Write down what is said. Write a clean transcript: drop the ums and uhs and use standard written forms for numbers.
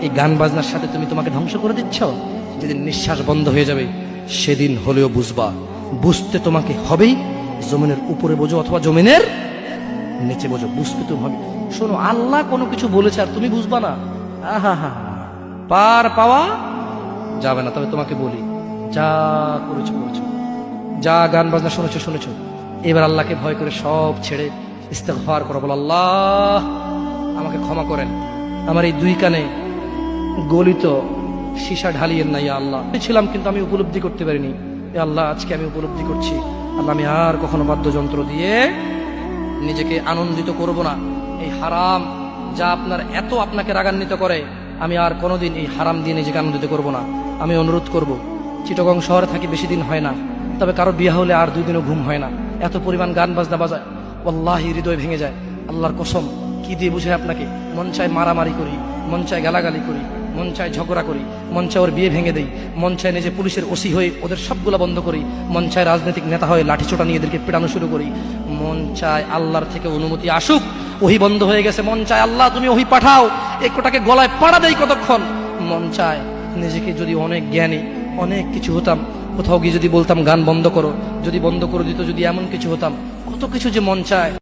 এই গান বাজনার সাথে তুমি তোমাকে ধ্বংস করে দিচ্ছ। যেদিন নিঃশ্বাস বন্ধ হয়ে যাবে সেদিন হলেও বুঝবা, বুঝতে তোমাকে হবেই। জমিনের উপরে বোঝো অথবা জমিনের নিচে বোঝো, বুঝতে তুমি হবে। শোনো, আল্লাহ কোনো কিছু বলেছে আর তুমি বুঝবা না, আহা হা, পার পাওয়া যাবে না। তবে তোমাকে বলি, যা করেছো করেছো, যা গান বাজনা শুনেছো শুনেছো, এবার আল্লাহকে ভয় করে সব ছেড়ে ইস্তেগফার করো। বলো, আল্লাহ আমাকে ক্ষমা করেন, আমার এই দুই কানে গলিত সীসা ঢালিয়েন না ইয়া আল্লাহ। ছিলাম কিন্তু আমি উপলব্ধি করতে পারিনি, এ আল্লাহ আজকে আমি উপলব্ধি করছি। আল্লাহ আমি আর কখনো বাদ্যযন্ত্র দিয়ে নিজেকে আনন্দিত করব না। এই হারাম যা আপনার এত আপনাকে রাগান্বিত করে, আমি আর কোনোদিন এই হারাম দিয়ে নিজেকে আনন্দিত করব না। আমি অনুরোধ করব, চিটাগং শহরে থাকি বেশি দিন হয় না, তবে কারো বিয়ে হলে আর 2 দিনও ঘুম হয় না। এত পরিমাণ গান বাজনা বাজায়, আল্লাহি হৃদয় ভেঙে যায়। আল্লাহর কসম, কি দিয়ে বুঝায় আপনাকে? মন চায় মারামারি করি, মন চায় গালাগালি করি, মন চায় ঝগড়া করি, মন চায় ওর বিয়ে ভেঙে দেই, মন চায় নিজে পুলিশের ওসি হয়ে ওদের সবগুলা বন্ধ করি, মন চায় রাজনৈতিক নেতা হয়ে লাঠিচোটা নিয়ে এদেরকে পেটানো শুরু করি, মন চায় আল্লাহর থেকে অনুমতি আসুক, ওহি বন্ধ হয়ে গেছে, মন চায় আল্লাহ তুমি ওহি পাঠাও, একটাকে গলায় পাড়া দেই কতক্ষণ। মন চায় নিজেকে যদি অনেক জ্ঞানী অনেক কিছু হতাম, কোথাও গিয়ে যদি বলতাম গান বন্ধ করো, যদি বন্ধ করে দিত, যদি এমন কিছু হতাম, কত কিছু যে মন চায়।